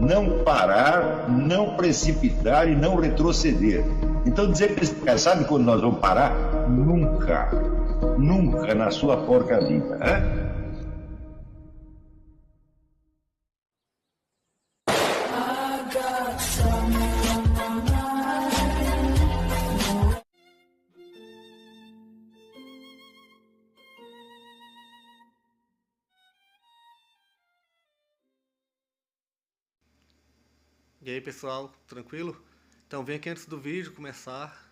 não parar, não precipitar e não retroceder. Então dizer para esse cara, sabe quando nós vamos parar? Nunca. Nunca na sua porca vida. Né? E aí pessoal, tranquilo? Então vem aqui antes do vídeo começar,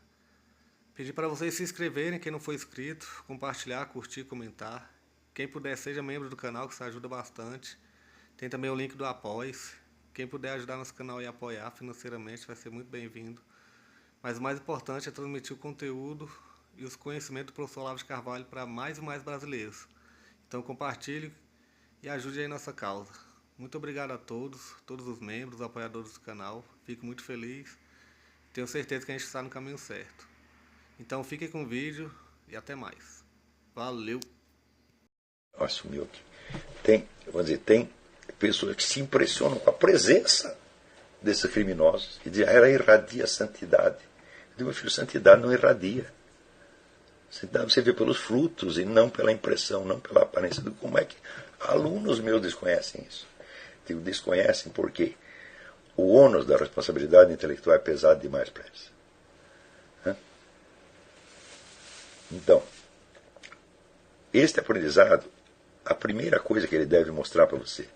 pedir para vocês se inscreverem, quem não for inscrito, compartilhar, curtir, comentar. Quem puder seja membro do canal, que isso ajuda bastante. Tem também o link do Apoia-se. Quem puder ajudar nosso canal e apoiar financeiramente vai ser muito bem-vindo. Mas o mais importante é transmitir o conteúdo e os conhecimentos do professor Olavo de Carvalho para mais e mais brasileiros. Então compartilhe e ajude aí nossa causa. Muito obrigado a todos os membros, apoiadores do canal. Fico muito feliz. Tenho certeza que a gente está no caminho certo. Então fiquem com o vídeo e até mais. Valeu! Assumiu aqui. Tem pessoas que se impressionam com a presença desses criminosos e dizem, ela irradia a santidade. Eu digo, meu filho, santidade não irradia. Santidade você vê pelos frutos e não pela impressão, não pela aparência. Como é que alunos meus desconhecem isso? Desconhecem porque o ônus da responsabilidade intelectual é pesado demais para eles. Então, este aprendizado, a primeira coisa que ele deve mostrar para você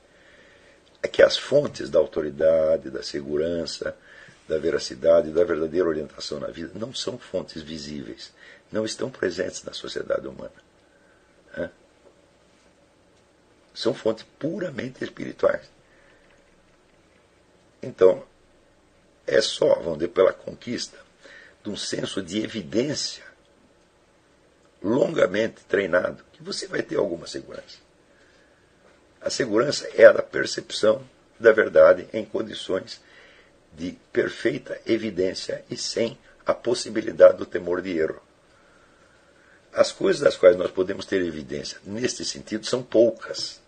é que as fontes da autoridade, da segurança, da veracidade, da verdadeira orientação na vida não são fontes visíveis, não estão presentes na sociedade humana. São fontes puramente espirituais. Então, é só, vamos dizer, pela conquista de um senso de evidência longamente treinado que você vai ter alguma segurança. A segurança é a da percepção da verdade em condições de perfeita evidência e sem a possibilidade do temor de erro. As coisas das quais nós podemos ter evidência neste sentido são poucas.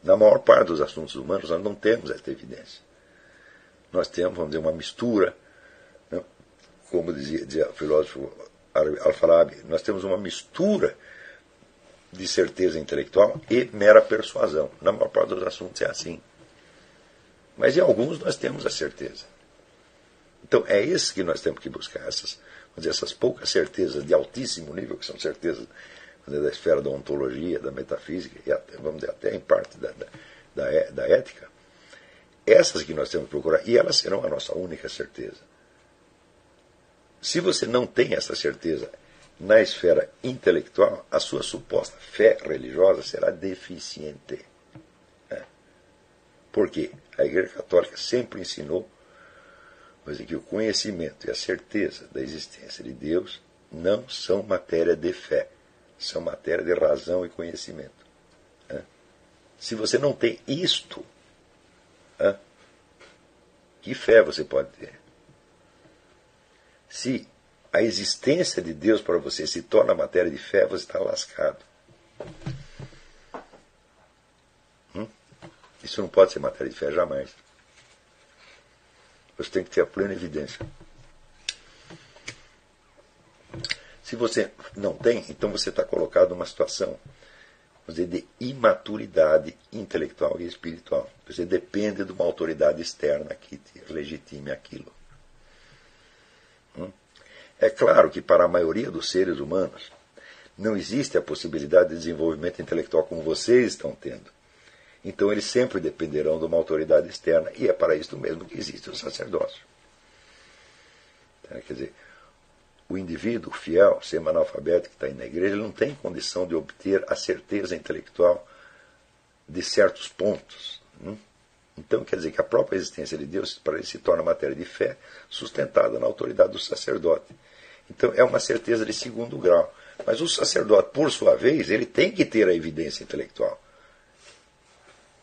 Na maior parte dos assuntos humanos nós não temos esta evidência. Nós temos, vamos dizer, uma mistura, né? Como dizia o filósofo Al-Farabi, nós temos uma mistura de certeza intelectual e mera persuasão. Na maior parte dos assuntos é assim. Mas em alguns nós temos a certeza. Então é isso que nós temos que buscar, essas poucas certezas de altíssimo nível, que são certezas, vamos dizer, da esfera da ontologia, da metafísica, e até, vamos dizer, até em parte da ética. Essas que nós temos que procurar, e elas serão a nossa única certeza. Se você não tem essa certeza na esfera intelectual, a sua suposta fé religiosa será deficiente. Porque a Igreja Católica sempre ensinou que o conhecimento e a certeza da existência de Deus não são matéria de fé, são matéria de razão e conhecimento. Se você não tem isto, que fé você pode ter? Se a existência de Deus para você se torna matéria de fé, você está lascado. Isso não pode ser matéria de fé jamais. Você tem que ter a plena evidência. Se você não tem, então você está colocado numa situação, vamos dizer, de imaturidade intelectual e espiritual. Você depende de uma autoridade externa que te legitime aquilo. É claro que para a maioria dos seres humanos não existe a possibilidade de desenvolvimento intelectual como vocês estão tendo. Então eles sempre dependerão de uma autoridade externa, e é para isso mesmo que existe o sacerdócio. Quer dizer, o indivíduo fiel, semi-analfabeto que está aí na igreja, ele não tem condição de obter a certeza intelectual de certos pontos. Então quer dizer que a própria existência de Deus para ele se torna matéria de fé sustentada na autoridade do sacerdote. Então é uma certeza de segundo grau. Mas o sacerdote, por sua vez, ele tem que ter a evidência intelectual.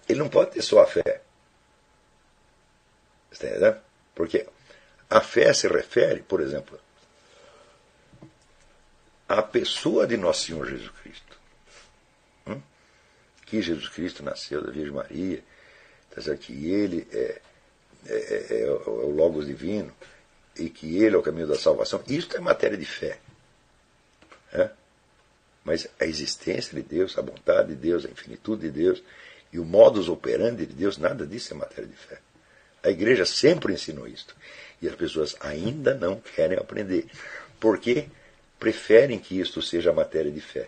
Ele não pode ter só a fé. Está entendendo? Porque a fé se refere, por exemplo, à pessoa de Nosso Senhor Jesus Cristo. Que Jesus Cristo nasceu da Virgem Maria. tá certo? Que ele é o Logos divino e que ele é o caminho da salvação. Isso é matéria de fé. Né? Mas a existência de Deus, a vontade de Deus, a infinitude de Deus e o modus operandi de Deus, nada disso é matéria de fé. A igreja sempre ensinou isso. E as pessoas ainda não querem aprender. Porque preferem que isto seja matéria de fé.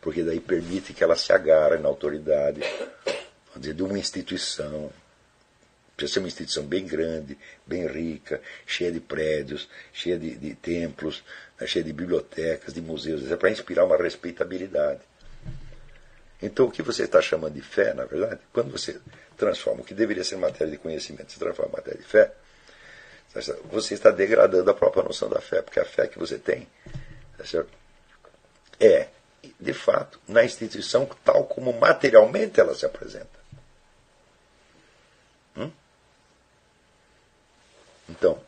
Porque daí permite que ela se agarre na autoridade, vamos dizer, de uma instituição. Precisa ser uma instituição bem grande, bem rica, cheia de prédios, cheia de templos, cheia de bibliotecas, de museus, para inspirar uma respeitabilidade. Então, o que você está chamando de fé, na verdade, quando você transforma o que deveria ser matéria de conhecimento, se transforma em matéria de fé, você está degradando a própria noção da fé, porque a fé que você tem é, de fato, na instituição tal como materialmente ela se apresenta. Então,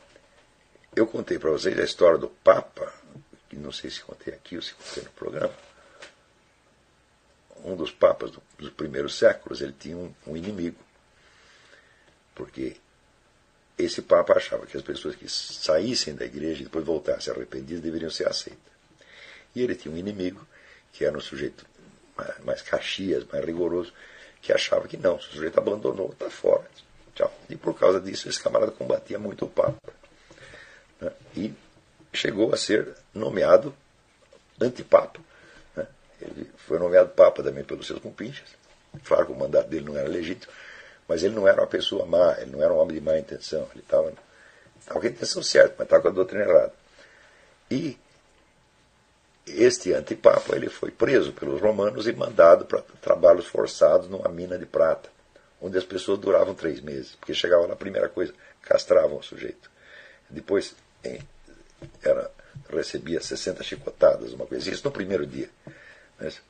eu contei para vocês a história do Papa, que não sei se contei aqui ou se contei no programa. Um dos papas dos primeiros séculos, ele tinha um inimigo. Porque esse Papa achava que as pessoas que saíssem da igreja e depois voltassem arrependidas deveriam ser aceitas. E ele tinha um inimigo, que era um sujeito mais caxias, mais rigoroso, que achava que não, se o sujeito abandonou, está fora. Tchau. E por causa disso, esse camarada combatia muito o Papa. Né? E chegou a ser nomeado antipapa. Né? Ele foi nomeado Papa também pelos seus compinchas. Claro que o mandato dele não era legítimo, mas ele não era uma pessoa má, ele não era um homem de má intenção. Ele estava com a intenção certa, mas estava com a doutrina errada. E este antipapa ele foi preso pelos romanos e mandado para trabalhos forçados numa mina de prata, onde as pessoas duravam 3 meses, porque chegavam lá, primeira coisa, castravam o sujeito. Depois recebia 60 chicotadas, uma coisa. Isso no primeiro dia. Mas,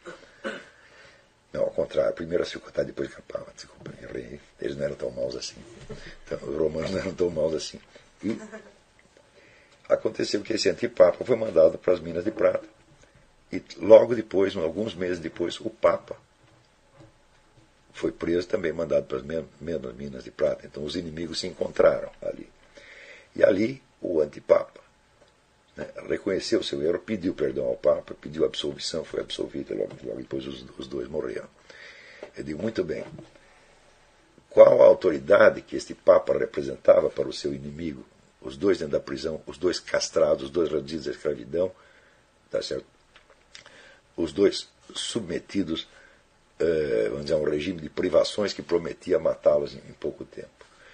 não, ao contrário, primeiro a chicotada, depois capava. Desculpa, errei. Eles não eram tão maus assim. Então, os romanos não eram tão maus assim. E aconteceu que esse antipapa foi mandado para as minas de prata. E logo depois, alguns meses depois, o Papa foi preso, também mandado para as mesmas minas de prata. Então os inimigos se encontraram ali. E ali o antipapa, né, reconheceu o seu erro, pediu perdão ao Papa, pediu absolvição, foi absolvido, e logo depois os dois morreram. Eu digo, muito bem, qual a autoridade que este Papa representava para o seu inimigo? Os dois dentro da prisão, os dois castrados, os dois reduzidos à escravidão, tá certo? Os dois submetidos, vamos dizer, a um regime de privações que prometia matá-los em pouco tempo.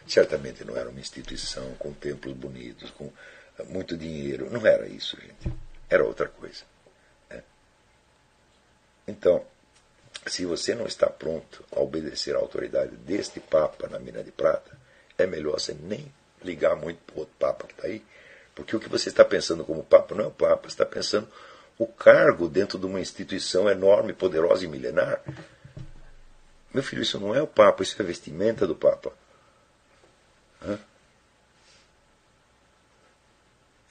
Certamente não era uma instituição com templos bonitos, com muito dinheiro. Não era isso, gente. Era outra coisa. Né? Então, se você não está pronto a obedecer à autoridade deste Papa na mina de prata, é melhor você nem ligar muito para o outro Papa que está aí, porque o que você está pensando como Papa não é o Papa, você está pensando o cargo dentro de uma instituição enorme, poderosa e milenar. Meu filho, isso não é o Papa, isso é a vestimenta do Papa.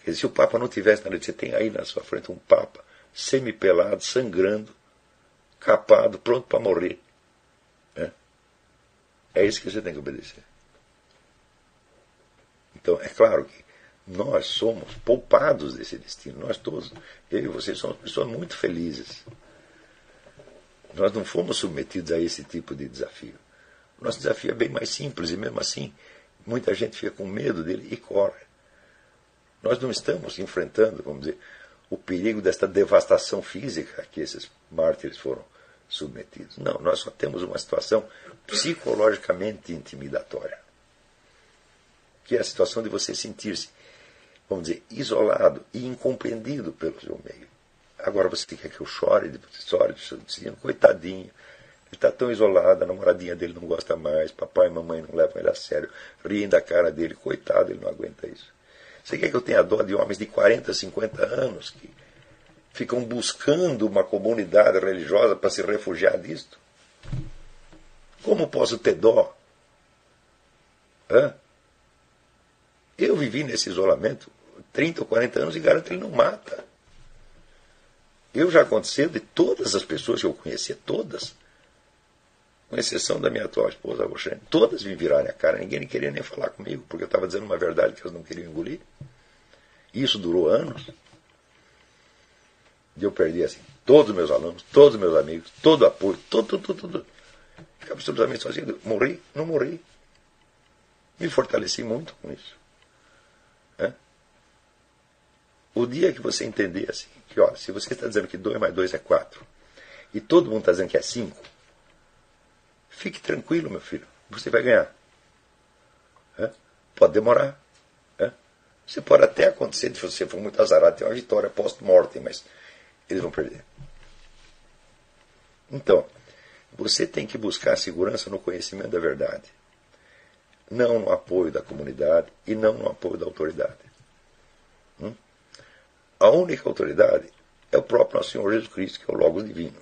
Quer dizer, se o Papa não tivesse nada, você tem aí na sua frente um Papa semi-pelado, sangrando, capado, pronto para morrer. É isso que você tem que obedecer. Então, é claro que nós somos poupados desse destino. Nós todos, eu e vocês, somos pessoas muito felizes. Nós não fomos submetidos a esse tipo de desafio. O nosso desafio é bem mais simples e mesmo assim muita gente fica com medo dele e corre. Nós não estamos enfrentando, vamos dizer, o perigo desta devastação física a que esses mártires foram submetidos. Não, nós só temos uma situação psicologicamente intimidatória, que é a situação de você sentir-se, vamos dizer, isolado e incompreendido pelo seu meio. Agora você quer que eu chore do seu destino? Coitadinho. Ele está tão isolado, a namoradinha dele não gosta mais, papai e mamãe não levam ele a sério, riem da cara dele, coitado, ele não aguenta isso. Você quer que eu tenha dó de homens de 40, 50 anos que ficam buscando uma comunidade religiosa para se refugiar disto? Como posso ter dó? Eu vivi nesse isolamento 30 ou 40 anos e garanto que ele não mata. Eu já aconteceu de todas as pessoas que eu conhecia, todas, com exceção da minha atual esposa, a Roxane, todas me viraram a cara, ninguém queria nem falar comigo, porque eu estava dizendo uma verdade que elas não queriam engolir. E isso durou anos. E eu perdi assim, todos os meus alunos, todos os meus amigos, todo o apoio, tudo. Ficava absolutamente sozinho. Morri? Não morri. Me fortaleci muito com isso. O dia que você entender assim, que ó, se você está dizendo que 2 mais 2 é 4, e todo mundo está dizendo que é 5, fique tranquilo, meu filho, você vai ganhar. Pode demorar. Você pode até acontecer, se você for muito azarado, ter uma vitória post-mortem, mas eles vão perder. Então, você tem que buscar segurança no conhecimento da verdade. Não no apoio da comunidade e não no apoio da autoridade. A única autoridade é o próprio nosso Senhor Jesus Cristo, que é o Logos Divino.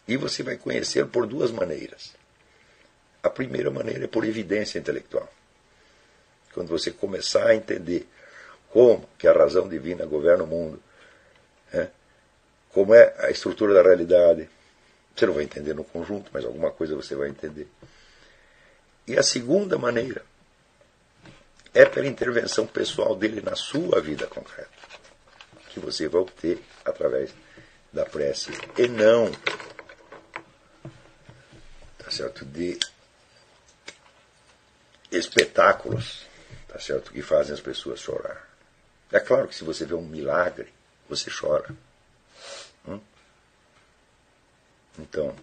E você vai conhecê-lo por 2 maneiras. A primeira maneira é por evidência intelectual. Quando você começar a entender como que a razão divina governa o mundo, como é a estrutura da realidade, você não vai entender no conjunto, mas alguma coisa você vai entender. E a segunda maneira é pela intervenção pessoal dele na sua vida concreta, que você vai obter através da prece, e não, tá certo, de espetáculos, tá certo, que fazem as pessoas chorar. É claro que se você vê um milagre, você chora. Então,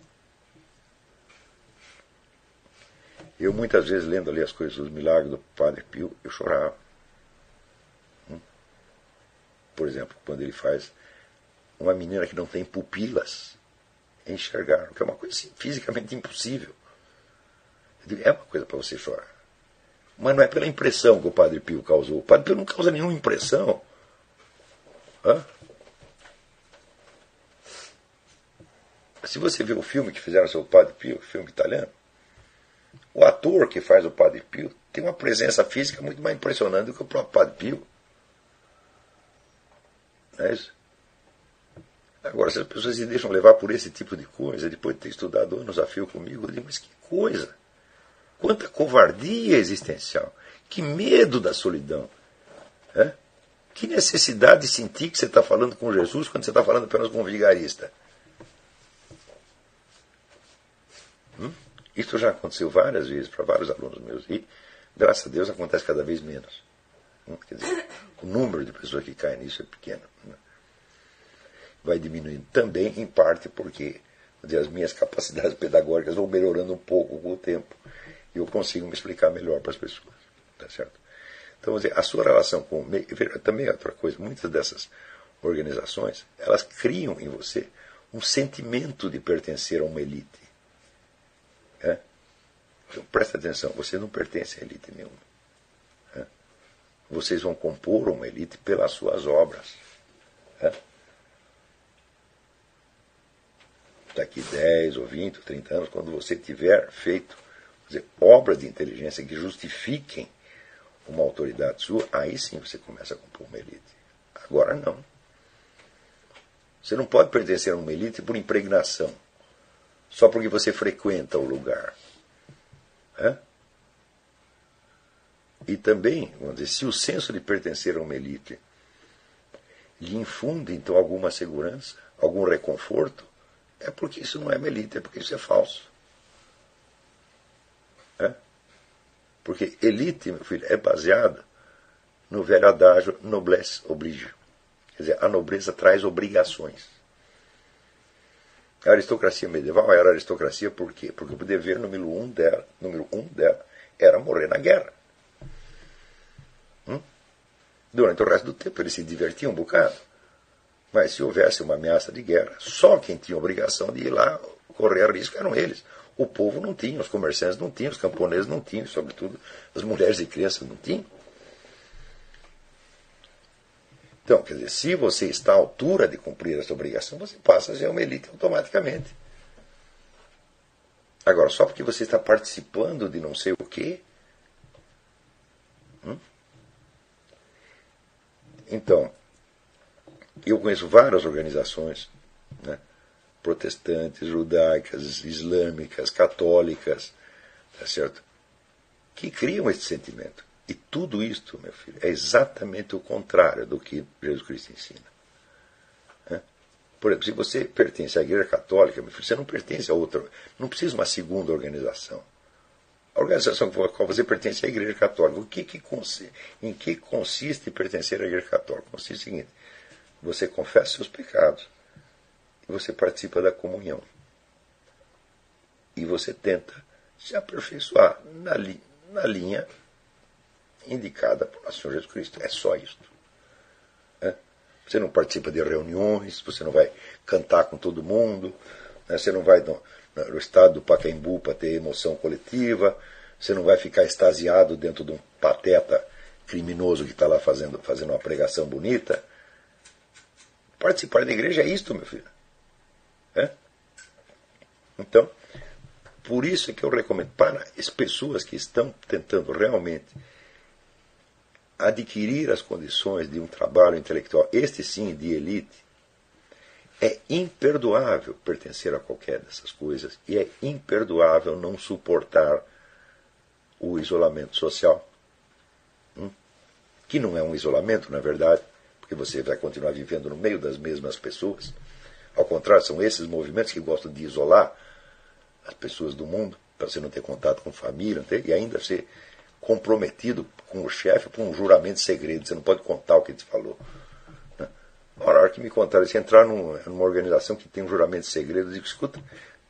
eu muitas vezes lendo ali as coisas, os milagres do Padre Pio, eu chorava. Por exemplo, quando ele faz uma menina que não tem pupilas enxergar, que é uma coisa assim, fisicamente impossível. Eu digo, é uma coisa para você chorar. Mas não é pela impressão que o Padre Pio causou. O Padre Pio não causa nenhuma impressão. Se você vê o filme que fizeram sobre o Padre Pio, o filme italiano, o ator que faz o Padre Pio tem uma presença física muito mais impressionante do que o próprio Padre Pio. Não é isso? Agora, se as pessoas se deixam levar por esse tipo de coisa, depois de ter estudado anos a fio comigo, eu digo, mas que coisa! Quanta covardia existencial! Que medo da solidão! Que necessidade de sentir que você está falando com Jesus quando você está falando apenas com um vigarista? Isso já aconteceu várias vezes para vários alunos meus e, graças a Deus, acontece cada vez menos. Quer dizer, o número de pessoas que caem nisso é pequeno. Vai diminuindo também, em parte, porque as minhas capacidades pedagógicas vão melhorando um pouco com o tempo e eu consigo me explicar melhor para as pessoas. Tá certo? Então, a sua relação com o meio... Também é outra coisa, muitas dessas organizações, elas criam em você um sentimento de pertencer a uma elite. Então, presta atenção, você não pertence a elite nenhuma. Vocês vão compor uma elite pelas suas obras. Daqui 10 ou 20 ou 30 anos, quando você tiver feito obras de inteligência que justifiquem uma autoridade sua, aí sim você começa a compor uma elite. Agora não. Você não pode pertencer a uma elite por impregnação, só porque você frequenta o lugar. E também, vamos dizer, se o senso de pertencer a uma elite lhe infunde, então, alguma segurança, algum reconforto, é porque isso não é uma elite, é porque isso é falso. Porque elite, meu filho, é baseada no velho adágio noblesse oblige. Quer dizer, a nobreza traz obrigações. A aristocracia medieval era aristocracia por quê? Porque o dever número um dela era morrer na guerra. Durante o resto do tempo eles se divertiam um bocado. Mas se houvesse uma ameaça de guerra, só quem tinha obrigação de ir lá correr risco eram eles. O povo não tinha, os comerciantes não tinham, os camponeses não tinham, sobretudo as mulheres e crianças não tinham. Então, quer dizer, se você está à altura de cumprir essa obrigação, você passa a ser uma elite automaticamente. Agora, só porque você está participando de não sei o quê. Então, eu conheço várias organizações, protestantes, judaicas, islâmicas, católicas, tá certo? Que criam esse sentimento. E tudo isto, meu filho, é exatamente o contrário do que Jesus Cristo ensina. Por exemplo, se você pertence à Igreja Católica, meu filho, você não pertence a outra, não precisa de uma segunda organização. A organização com a qual você pertence é a Igreja Católica. Em que consiste pertencer à Igreja Católica? Consiste no seguinte: você confessa seus pecados e você participa da comunhão. E você tenta se aperfeiçoar na linha indicada por nosso Senhor Jesus Cristo. É só isto. Você não participa de reuniões, você não vai cantar com todo mundo, você não vai no estado do Pacaembu para ter emoção coletiva, você não vai ficar extasiado dentro de um pateta criminoso que está lá fazendo uma pregação bonita. Participar da igreja é isto, meu filho. Então, por isso é que eu recomendo para as pessoas que estão tentando realmente adquirir as condições de um trabalho intelectual, este sim, de elite, é imperdoável pertencer a qualquer dessas coisas e é imperdoável não suportar o isolamento social, que não é um isolamento, na verdade, porque você vai continuar vivendo no meio das mesmas pessoas. Ao contrário, são esses movimentos que gostam de isolar as pessoas do mundo, para você não ter contato com família, e ainda ser comprometido com o chefe por um juramento de segredo. Você não pode contar o que ele te falou. Na hora que me contaram, se entrar numa organização que tem um juramento de segredo, eu digo: escuta,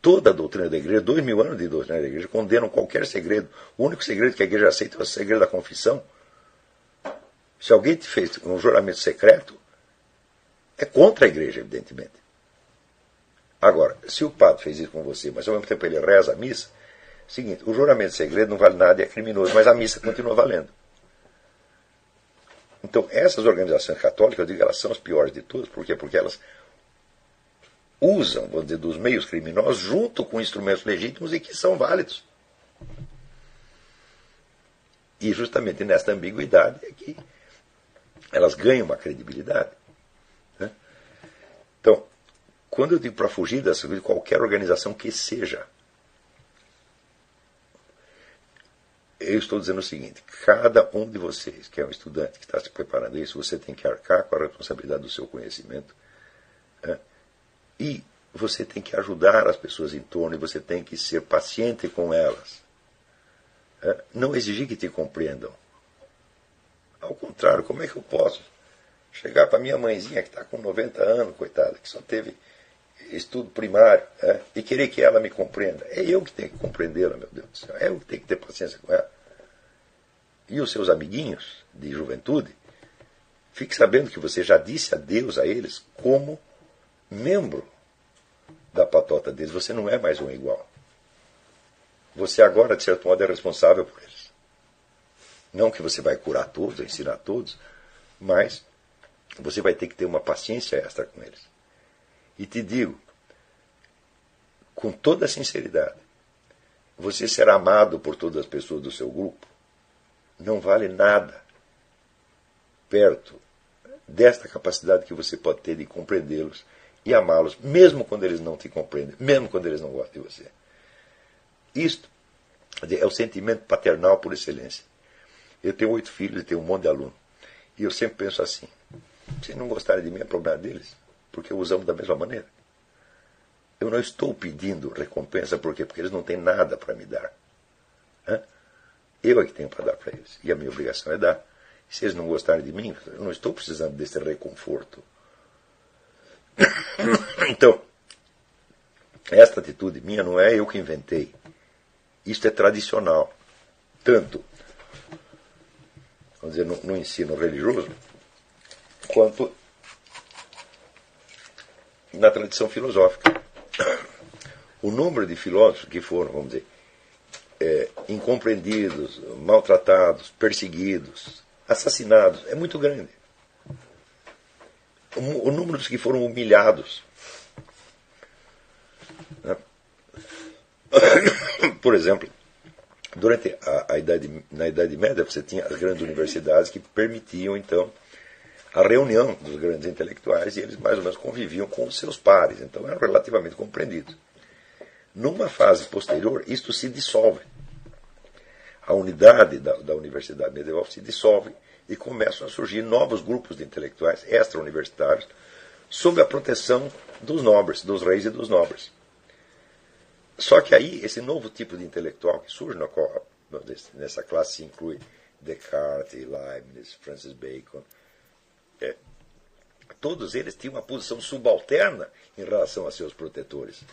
toda a doutrina da igreja, 2000 anos de doutrina da igreja, condenam qualquer segredo. O único segredo que a igreja aceita é o segredo da confissão. Se alguém te fez um juramento secreto, é contra a igreja, evidentemente. Agora, se o padre fez isso com você, mas ao mesmo tempo ele reza a missa, seguinte: o juramento de segredo não vale nada e é criminoso, mas a missa continua valendo. Então, essas organizações católicas, eu digo, elas são as piores de todas. Por quê? Porque elas usam, vamos dizer, dos meios criminosos junto com instrumentos legítimos e que são válidos. E justamente nesta ambiguidade é que elas ganham uma credibilidade. Então, quando eu digo para fugir dessa, de qualquer organização que seja, eu estou dizendo o seguinte: cada um de vocês, que é um estudante que está se preparando a isso, você tem que arcar com a responsabilidade do seu conhecimento, e você tem que ajudar as pessoas em torno, e você tem que ser paciente com elas. Não exigir que te compreendam. Ao contrário, como é que eu posso chegar para minha mãezinha que está com 90 anos, coitada, que só teve estudo primário, e querer que ela me compreenda? É eu que tenho que compreendê-la, meu Deus do céu. É eu que tenho que ter paciência com ela. E os seus amiguinhos de juventude, fique sabendo que você já disse adeus a eles como membro da patota deles. Você não é mais um igual. Você agora, de certo modo, é responsável por eles. Não que você vai curar todos, ensinar todos, mas você vai ter que ter uma paciência extra com eles. E te digo, com toda a sinceridade, você ser amado por todas as pessoas do seu grupo não vale nada perto desta capacidade que você pode ter de compreendê-los e amá-los, mesmo quando eles não te compreendem, mesmo quando eles não gostam de você. Isto é o sentimento paternal por excelência. Eu tenho 8 filhos e tenho um monte de alunos. E eu sempre penso assim: se não gostarem de mim, é problema deles, porque eu os amo da mesma maneira. Eu não estou pedindo recompensa, por quê? Porque eles não têm nada para me dar. Eu é que tenho para dar para eles. E a minha obrigação é dar. E se eles não gostarem de mim, eu não estou precisando desse reconforto. Então, esta atitude minha não é eu que inventei. Isto é tradicional. Tanto, vamos dizer, no ensino religioso, quanto na tradição filosófica. O número de filósofos que foram, vamos dizer, incompreendidos, maltratados, perseguidos, assassinados, é muito grande. O número dos que foram humilhados. Por exemplo, na Idade Média você tinha as grandes universidades que permitiam, então, a reunião dos grandes intelectuais, e eles mais ou menos conviviam com os seus pares, então eram relativamente compreendidos. Numa fase posterior, isto se dissolve. A unidade da universidade medieval se dissolve e começam a surgir novos grupos de intelectuais extra-universitários sob a proteção dos nobres, dos reis e dos nobres. Só que aí, esse novo tipo de intelectual que surge, nessa classe se inclui Descartes, Leibniz, Francis Bacon, todos eles tinham uma posição subalterna em relação a seus protetores,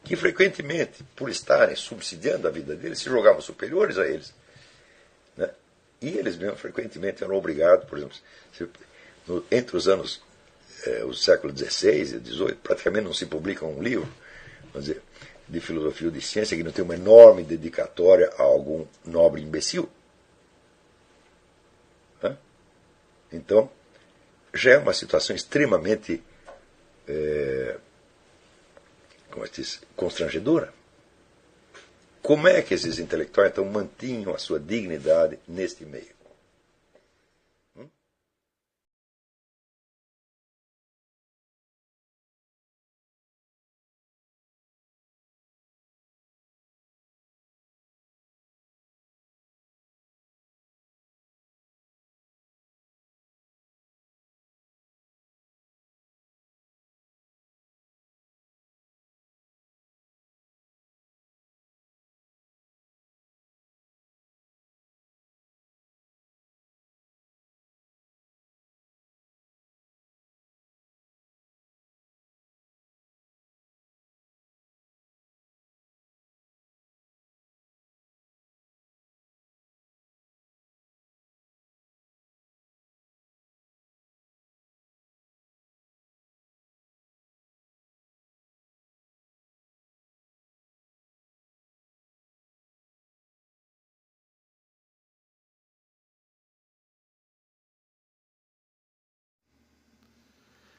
que frequentemente, por estarem subsidiando a vida deles, se jogavam superiores a eles. Né? E eles mesmo frequentemente eram obrigados, por exemplo, entre os anos os séculos XVI e XVIII, praticamente não se publica um livro, vamos dizer, de filosofia ou de ciência que não tem uma enorme dedicatória a algum nobre imbecil. Então, já é uma situação extremamente constrangedora. Como é que esses intelectuais então mantinham a sua dignidade neste meio?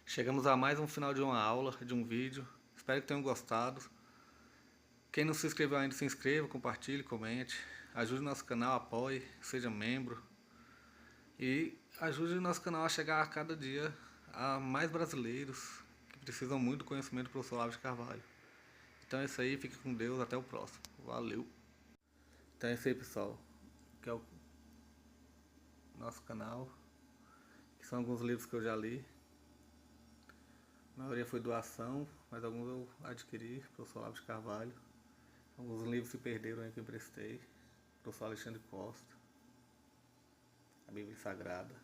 Chegamos a mais um final de uma aula, de um vídeo. Espero que tenham gostado. Quem não se inscreveu ainda, se inscreva, compartilhe, comente. Ajude o nosso canal, apoie, seja membro. E ajude o nosso canal a chegar a cada dia a mais brasileiros que precisam muito do conhecimento do professor Olavo de Carvalho. Então é isso aí, fique com Deus, até o próximo. Valeu! Então é isso aí, pessoal. Que é o nosso canal. Que são alguns livros que eu já li. A maioria foi doação, mas alguns eu adquiri, professor Olavo de Carvalho. Alguns livros se perderam aí que eu emprestei, professor Alexandre Costa, a Bíblia Sagrada.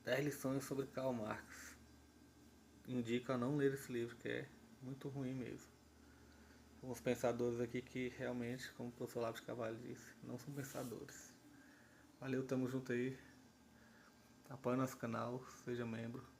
10 lições sobre Karl Marx. Indico a não ler esse livro, que é muito ruim mesmo. Alguns pensadores aqui que realmente, como o professor Olavo de Carvalho disse, não são pensadores. Valeu, tamo junto aí. Apoie nosso canal, seja membro.